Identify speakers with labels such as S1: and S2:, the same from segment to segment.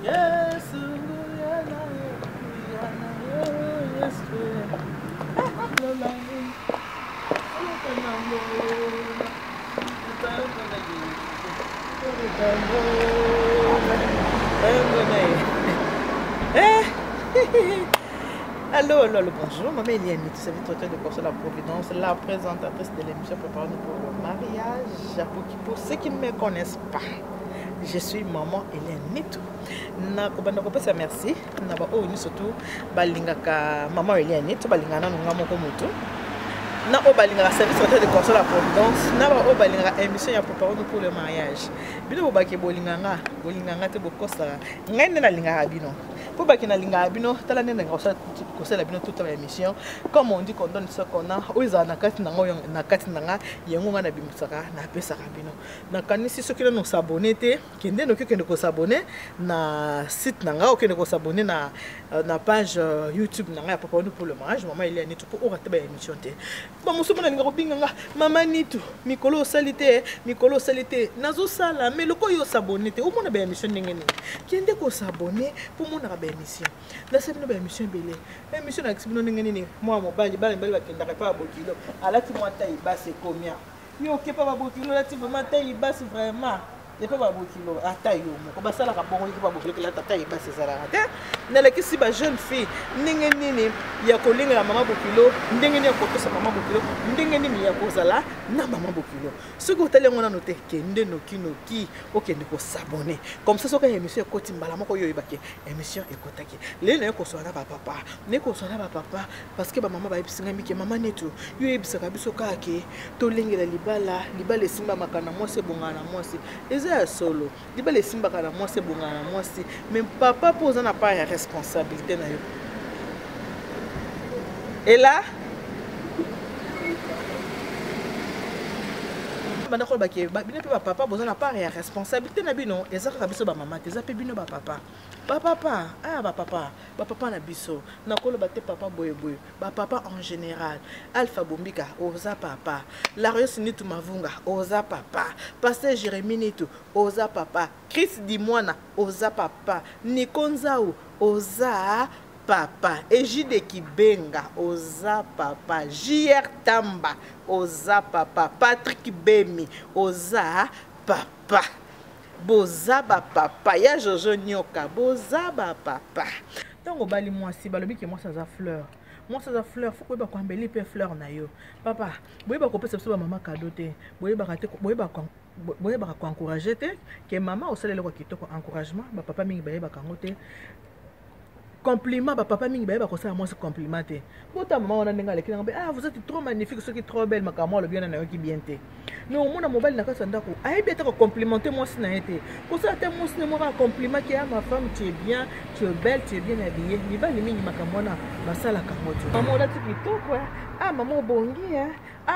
S1: Yes, allô, allô, bonjour, maman Eliane, tu savais toi de Corso la Providence, la présentatrice de l'émission Préparons-nous pour le mariage. Pour ceux qui ne me connaissent pas, je suis maman Eliane Nitou. Merci. Surtout maman Eliane Nitou, na obalinga service de Corso la Providence, na obalinga émission ya Préparons-nous pour le mariage. Bino bobaki bolinganga te bokosa. Ngai na linga bino. Pour baki na linga bino, tala nene kosa la bino toute la émission. Comme on dit qu'on donne ce qu'on a, oiza na kati nanga yengo nga na bimusaka na pesa bino. Na kanisi ceux qui nous s'abonner te, kende no kende ko s'abonner na site nanga o kende ko s'abonner na page YouTube nanga Préparons-nous pour le mariage. Maman Eliane Nitou pour rater ba émission te. Ba musumona linga robinganga Maman Nitou, mikolo salité, nazo sala mais loko yo s'abonner te. O mona ba émission ndenge ni. Kende ko s'abonner pour mona ba émission. Na sabino ba émission belé. Émission na kisibino ndenge ni. Moi mobali bala ba kenda pa bokilo. Alati moi taille basse combien. Yo ke pa ba bokilo lati vraiment taille basse vraiment. Il n'y a pas de kilo à taille. Comme ça, la rapport est pas beaucoup la taille basse c'est ça. Na la kisi ba jeune fille, ndenge nini ya kolinga la maman bokilo, ndenge nini ya kotosa maman bokilo, ndenge nini ya kozala na maman bokilo. Ce que vous allez on a noté kende noki, okende ko s'abonner. Comme ça soka émission ko timbala moko yo ibake, émission ekotaki. Le na ko sona ba papa, ne ko sona ba papa parce que ba maman ba ebisinga miki maman netu, yo ebisaka biso kake, to lengela libala simba makana moi c'est bongana moi c'est solo diba les simba kana moi c'est bongana moi c'est mais papa pose na pas la responsabilité na yo et là bana ko baki bina pe papa pose na pas la responsabilité na bino ezaka biso ba mama teza pe bino ba papa ba papa na biso na kolo bate papa boye ba papa en général Alpha Bombika oza papa Larios Nitou Mavunga oza papa Pasteur Jérémie Nitou oza papa Chris Dimwana oza papa Nikonzao oza papa Ejide Kibenga oza papa JR Tamba oza papa Patrick Bemi oza papa Bozaba papa ya Jojo Nyoka bozaba papa donc obali mwasi balobi ke mwasi aza fleur faut que ba kwambeli pe fleur na yo papa boye ba kopesa biso ba mama cadeau te boye ba ko encourager te ke mama osalele ko kitoko encouragement ba papa mingi baye ba kango te compliment ba papa mingi ba ko sala moi compliment te bota maman wana ndinga lekina ngbe vous êtes trop magnifique ce qui est trop belle makamo le bien na yo ki bien te mais au mona mobile na kasa ndako ayebi ta ko complimenter moi si na été ko sala te moi si ne moi compliment ki ma femme tu es bien tu es belle tu es bien habillée ni ba mingi makamo na basala kamoto maman la tikitoko maman bongi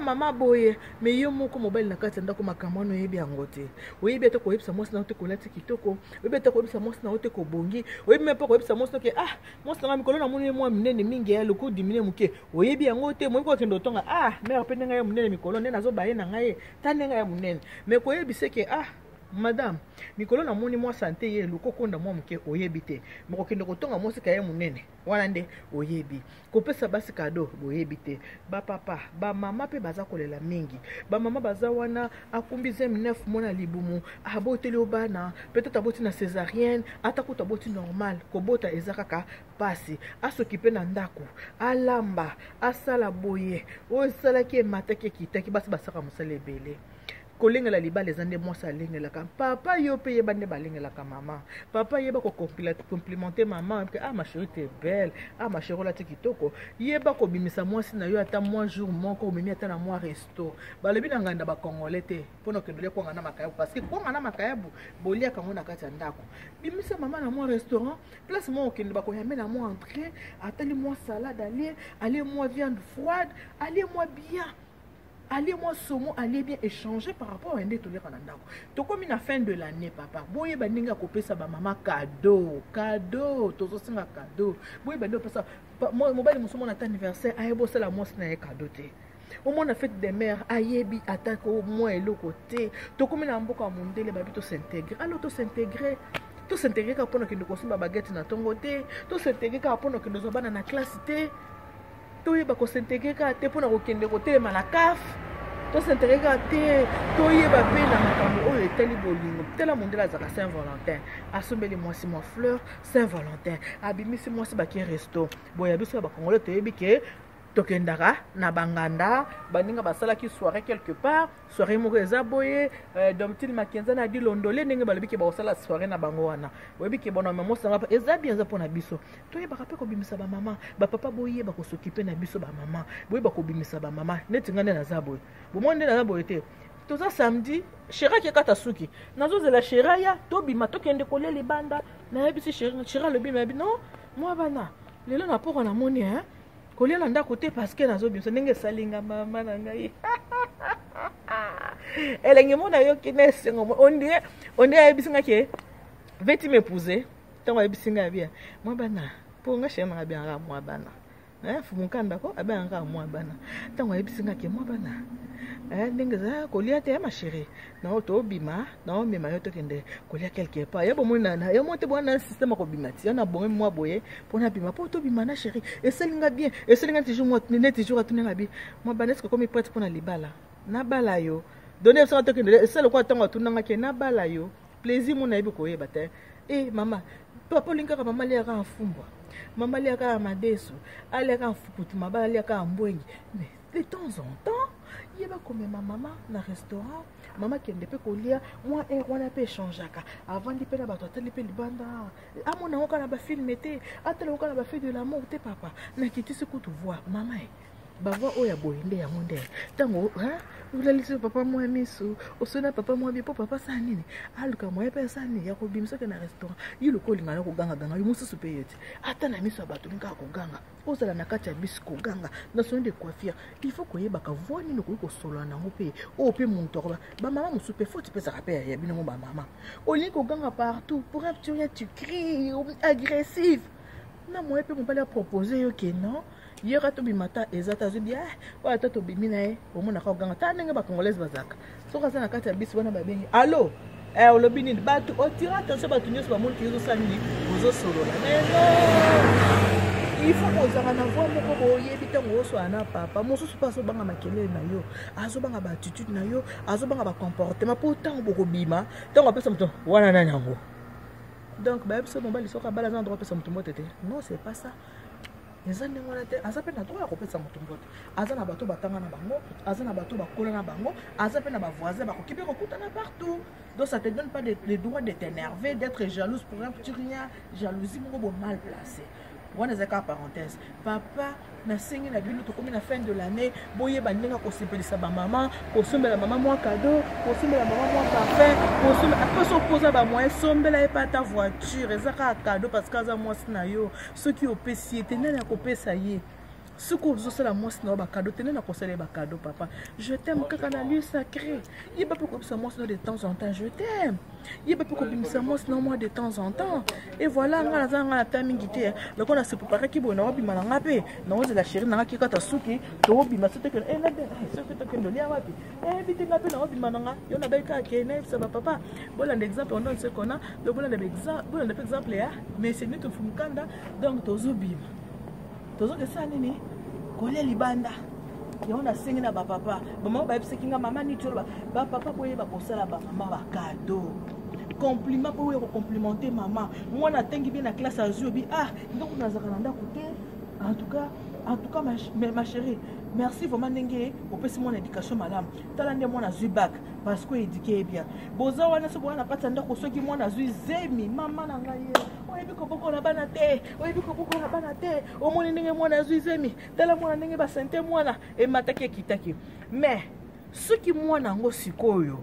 S1: maman boye mais yo moko mobile na kasa ndako makamo no yebi angote oyebi ta ko yebisa moi si na te ko lati kitoko oyebi ta ko yebisa moi si na te ko bongi oyebi me pa ko yebisa moi si ke moi si na mikolo na moni moi minene mingi ya loko dimine muke oyebi yango te moi ko kendo tonga mère pe ndenga ya minene mikolo nde nazo baye na ngai tanenga ya munene mais ko yebise ke madame mikolo na moni moi santé ye loko konda moi muke oyebi te moko kendo kotonga moi sika ya munene wana nde oyebi kopesa basi cadeau oyebi te ba papa ba mama pe baza kolela mingi ba mama baza wana akumbize 9 mona libumu aboteli obana peut-être aboti na césarienne atakuta boti normal kobota ezaka ka pasi asokipe na ndako alamba asala boye osala ki mataki kitaki basi basaka musala ebele kolengela libala ezande mwasi alengelaka papa yo pe yeba nde balengelaka mama papa yeba ko complimenter mama ma chérie t'es belle ma chérie la kitoko yeba ko bimisa mwasi na yo ata moi jour moko omemi ata na moi resto balobi na nganda ba congolais te pona ke ndole ko ngana makayabu parce que ko ngana makayabu bolia kango na kati ya ndako bimisa mama na moi restaurant place moi okende ba ko yamena moi entrée atali moi salade allez moi viande froide allez moi bien allez moi saumon, allez bien échanger par rapport à un détourné qu'on a d'accord. Donc comme la fin de l'année, papa, boye bandinga kopé ça ba maman cadeau, tozo singa cadeau. Boye bandinga ça, moi mobile musumo na anniversaire, aye bossa la moi na cadeau te. Au moins la fête des mères, ayebi attaque au moins et le côté. Donc comme la mboka mondele babi to s'intégrer, alors to s'intégrer. to s'intégrer ka pona kende kosomba baguette na tongo te to s'intégrer ka pona kende zobana na classe te to yeba ko s'intégrer ka te pona kokende kotelema na CAF to s'intégrer ka te to yeba pe na makambo oyo etali bolingo tela mondela zaka Saint-Valentin asombeli mwasi mwa fleur Saint-Valentin abimisi mwasi baki resto boya biso ba Congolais toyebi ke tokendaka na banganda baninga basalaki soirée quelque part soirée moko eza boye domtile makenza na di londole ndenge balobi ke bakosala soirée na bango wana oyebi ke bona mama osanga eza bien eza mpona biso toyebaka mpe kobimisa bamama bapapa boyeba kosokipe na biso bamama boyeba kobimisa bamama neti nga nde naza boye bomoi nde naza boye te toza samedi shera akekata suki nazozela shera ya tobima tokende kolia libanda nayebisi shera alobi mayebi non mwa bana lelo na poko namoni kolia na ndako te parce que nazobimisa ndenge esalinga mama na ngai elenge mona yo kine esengo onde ayebisi nga ke veti m'épouser ntango ayebisi nga bien mwa bana mpo nga sheri nanga bien nga mwa bana fumukanda ko abengaka mwa bana ntango ayebisi nga ke mwa bana ndenge eza kolia te ma chérie nao tobima naomema yo tokende kolia quelque part ya bomoi yo mo te bwana système akobima ti yo na bonge mwa boye mpona bima mpo tobima na chérie esalinga bien esalinga toujours atunenga bien mwa bana eske komi prête mpona libala nabala yo donne esaka tokende esala kwa ntango atunanga ke nabala yo plaisir mo nayebi koyeba te mama papa olingaka mama aliaka mfumbwa mama aliaka madesu aliaka mfukutu mabala aliaka mbwengi mais de temps en temps yeba komema mama na restaurant mama kende pe kolia moi wana pe changeaka avant di pe na bato atali pe libanda amona oka na ba film te atala oka na ba fait de l'amour te papa na kitisi kutu voir mama bava oya boyende ya monde tango ulalisi papa moi miso osona papa moi bi po papa sa nini aluka moi pe sa nini ya ko bimisa ke na restaurant yilo ko lingana ko ganga ganga mususu pe yeti ata na miso bato linga ko ganga ozala na kati ya bisi ko ganga na son de coiffure il faut ko yeba ka voir nini ko solo na ngope o pe monto ba mama musu pe faut tu peux se rappeler ya bino ba mama o li ko ganga partout pour un petit rien tu cries agressif na moi pe mon pas proposer yo ke non yera to bimata ezata zubi wa to bimina omona ka ganga ta ndenge ba Congolais bazaka soka sana kati ya bisi wana babengi allo olobi nini bato otira attention bato nyonso bamoni ki ezosala nini ozosolola il faut kozala na voix moko boyebi ntango oswala na papa mosusu mpe azobanga makelele na yo azobanga baattitude na yo azobanga bacomportement mpo ntango bokobima ntango apesa moto wana nani yango donc bayebiso mobali soki abala aza na droit apesa moto mbote te non c'est pas ça eza ndenge wana te aza mpe na droit ya kopesa moto mbote aza na bato batanga na bango aza na bato bakola na bango aza mpe na bavoisin bakoki mpe kokutana partout donc ça te donne pas le droit de t'énerver d'être jalouse pour un petit rien jalousie moko bo mal placé wana ezaka parenthèse papa nasengi na bino tokomi na fin de l'année boyeba ndenge kosepelisa bamama kosombela mama mwa cadeau kosombela mama mwa parfum kosombela après sopoza bamoyen sombela ye pa ta voiture ezaka cadeau parce que aza mwasi na yo soki opesi ye te nani akopesa ye soki ozosala mwasi na yo bakado te nani akosala ye bakado papa je t'aime kaka na lieu sacré yeba mpe kobimisa mwasi na yo de temps en temps je t'aime yeba mpe kobimisa mwasi na yo moi de temps en temps et voilà nga naza nga na ta mingi te loko na se préparaki boye na obima na nga mpe na ozela chéri na nga kikata suki toobima sotekeno soki tokende olia wapi bite nga mpe na obima na nga yo nabai kaka ke nayebisa bapapa bolanda exemple ondon se kona donc bolanda mpe exemple ya mais c'est nini tofumukanda donc tozobima tozokesa nini kolia libanda yango nasengi na bapapa bamama bayebisaki nga mama niti oyo bapapa boyeba kosala bamama bakado compliment mpo oyo kocomplimenter mama mwana atengi bien na classe azwi obi ndako nazaka na ndako te en tout cas ma chérie merci vraiment ndenge opesi mwana éducation malamu tala nde mwana azwi bac parce que éduqué ye bien boza wana so bowana na kati ya ndako soki mwana azwi zemi mama na ngai ye oyebi kobokola bana te omoni ndenge mwana azwi zemi tala mwana ndenge basente mwana emataki ekitaki mais soki mwana yango sikoyo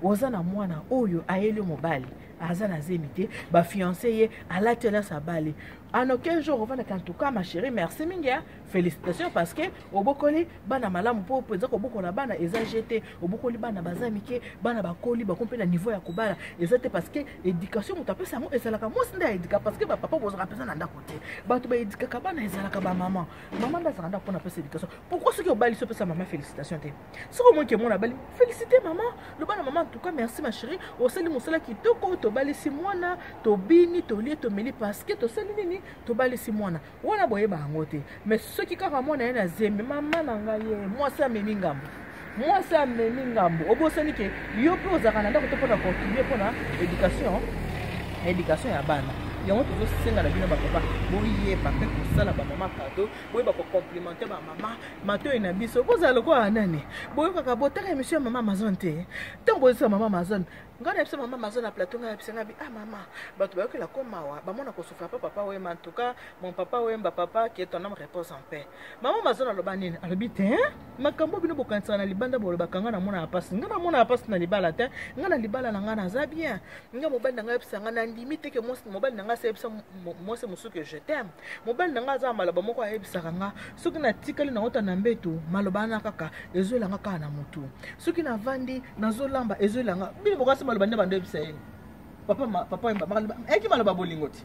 S1: oza na mwana oyo ayeli mobali aza na zemi te bafiance ye alati alliance abali En aucun jour, en tout cas, ma chérie, merci Mingia. Félicitations parce que au Bokoli, bana malamu pour dire qu'au Bokoli, bana exagéré, au Bokoli, bana bazamike, bana bakoli, bakompe na niveau ya kubala. Exacte parce que éducation, on t'appelle ça, moi, et c'est la moi, c'est éducation parce que papa vous rappelle ça dans côté. Bah, tu vas éduquer kabana, et c'est la kaba maman. Maman, dans sa randa pour appeler éducation. Pourquoi ceux qui ont bali se ça, maman, félicitations. C'est au moins que mon abali, félicitez maman. Le bana maman, en tout cas, merci ma chérie. Au sali moussala qui te ko, to bali si moi na, to bini, to lié, to meli parce que to sali nini. To bali si mwana wana boye ba ngote mais ceux qui kaka mwana na zembe mama na ngaye moi ça memi ngambo obosani ke yo pe ozaka na ndako to pona continuer pona éducation ya bana yango tozosenga na bino bapapa boyeba mpe kosala bamama kado boyeba kocomplimenter bamama matoi na biso kozala lokola nani boyokaka botaka émission ya mama Amazon te ntango bozisa mama Amazon ngai na biso mama Amazon na plateau ngai na biso ngabi mama bato bayokela komawa bamona kosufra pa papa wemba en tout cas mon papa wemba papa qui est ton âme repose en paix mama Amazon aloba nini alobi te makambo bino bokanisaka na libanda bolobaka ngai namona apasi ngai namona apasi na libala te ngai na libala na ngai naza bien ngai mobali na ngai yebisa ngai na limite ke mobali na ngai aseyebisa mwasi mosusu ke je t'aime mobali na ngai aza maloba moko ayebisaka ngai soki natikali na ota na mbeto maloba na kaka ezoelanga kaka na motu soki navandi nazolamba ezoelanga bino bokasi maloba nde bando yebisa ye papa eki maloba bolingo ti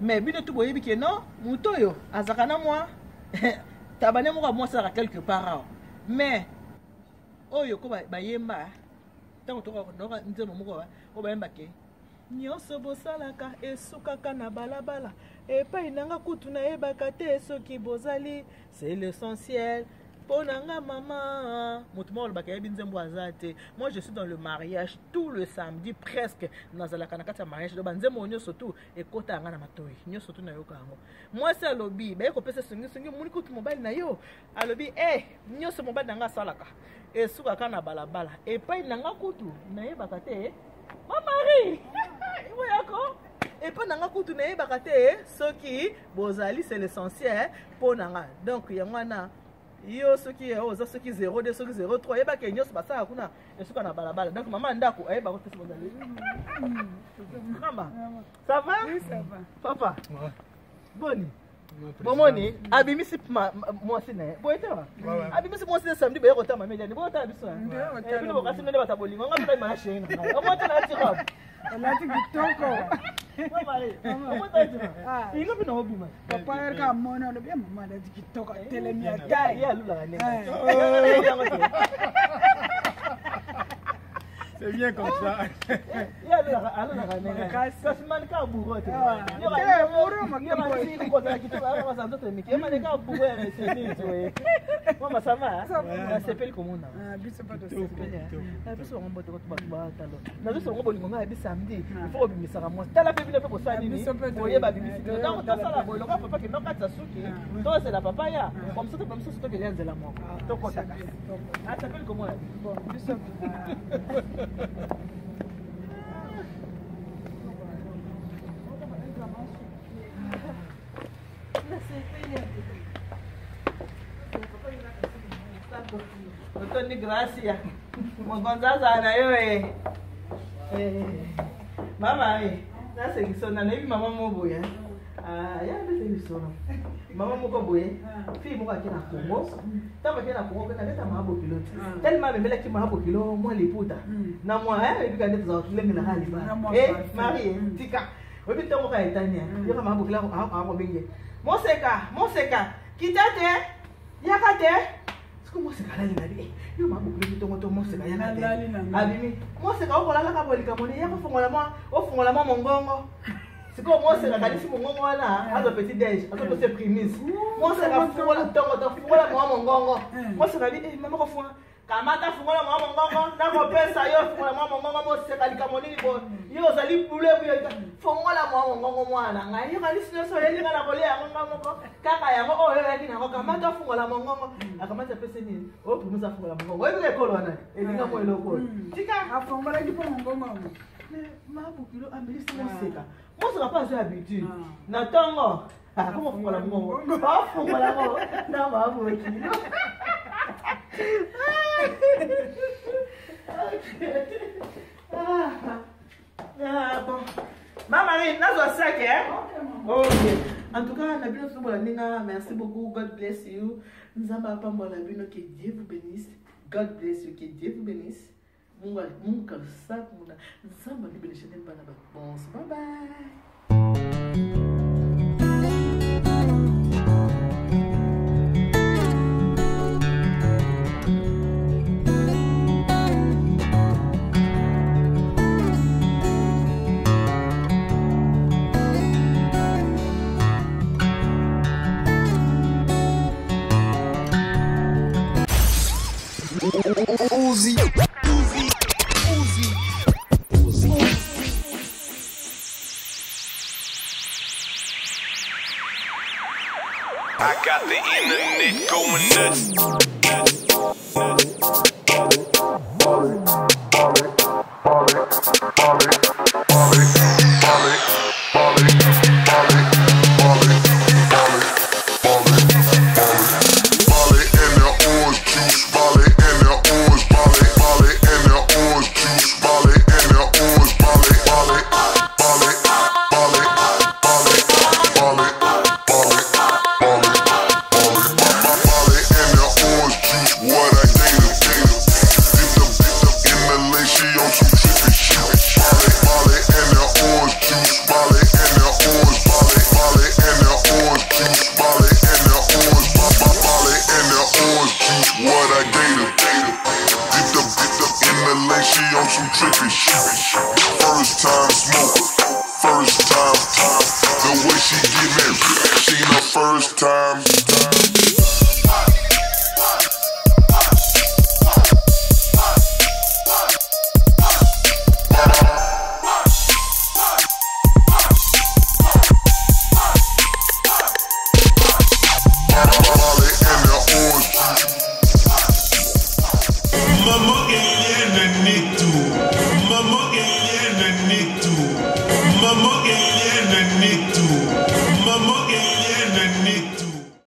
S1: mais bino tu boyebi ke non moto oyo azaka na mwa tabane moko amwasalaka quelque part awa mais oyo ko bayemba ntango tokonoka nzembo moko oyo bayemba ke nyonso bosalaka esukaka na balabala epai nanga kutu nayebaka te soki bozali c'est l'essentiel ponanga mama moto moko olobaka yebi nzembo aza te moi je suis dans le mariage tout le samedi presque nazalaka na kati ya mariage do banzembo nyonso tu ekota yanga na matoi nyonso tu nayoka yango mwasi alobi baye kopesa songisongi moni kutu mobali na yo alobi nyonso mobali nanga asalaka esukaka na balabala epai nanga kutu nayebaka te mamari yako epai nanga kutu nayebaka te soki bozali c'est l'essentiel mpo nanga donc yango wana yo soki oza soki 02 soki 03 yebaka nyonso basala kuna esuka na balabala donc mama ndako ayebaka te bozali mama ça va oui ça va papa boni bomoni abimisi mwasi na ye boyetema abimisi mwasi na samedi boye kotama mediani boyotala biso bino bokasi ndenge batabolingo nga mita ima sheri na ngai omotala ati robe
S2: elati kitoko
S1: ingo bino obima
S2: papa yerka mona olobi ya mama elati kitoko telemi ya tai
S1: ye alulaka ndenge
S3: c'est bien comme ça.
S1: Tony Gracia, Mogonzaza na yo mama na sekisona na mama moboya ya bete bisona mama moko boye fi moko akina Congo tamba kina Congo kana leta mahabo kilo tellement memela ki mahabo kilo mo liputa na mo ebika ndete za kilenge na hali ba Marie tika obi tongo ka etania yo ka mahabo kilo ako binge moseka kitate yakate Comment c'est qu'elle a dit? Il m'a beaucoup de temps, moi c'est rien à dire. Abimi, moi c'est quand on a la cabole comme on est, au fond la main mon gongo. C'est comme moi c'est la qualité mon gongo là, à le petit déj, à le petit prémisse. Moi c'est la fou la temps, la moi mon gongo. Moi c'est la vie, maman au fond. Kamata fungola mwa mongongo na ko pesa yo fungola mwa mongongo mo se kali kamoni bo yo zali pule yo fungola mwa mongongo mwana ngai yo kali sino so yeli ngala kole ya mongongo moko kaka ya mo o yo yaki na ko kamata fungola mongongo akamata pesa ni o pumuza fungola mongongo yo le kolo wana elinga mo elo kolo tika
S2: afungola ki po mongongo mo
S1: ma bukilo ambilisi mo seka mo sera pas habitude na tongo comment fungola mongongo ba fungola mo na ma bukilo bon. Maman, Marie, n'a pas ça, ok? En tout cas, Nabino Soubaninga, merci beaucoup. God bless you. Nous avons pas mal Nabino, que Dieu vous bénisse. God bless you, que Dieu vous bénisse. Mon ça, mon nous avons bénéficié d'un bon bye bye.
S3: Uzi. I got the internet going nuts. She on some trippy shit. First time smoker, first time. The way she give in, she ain't her first time.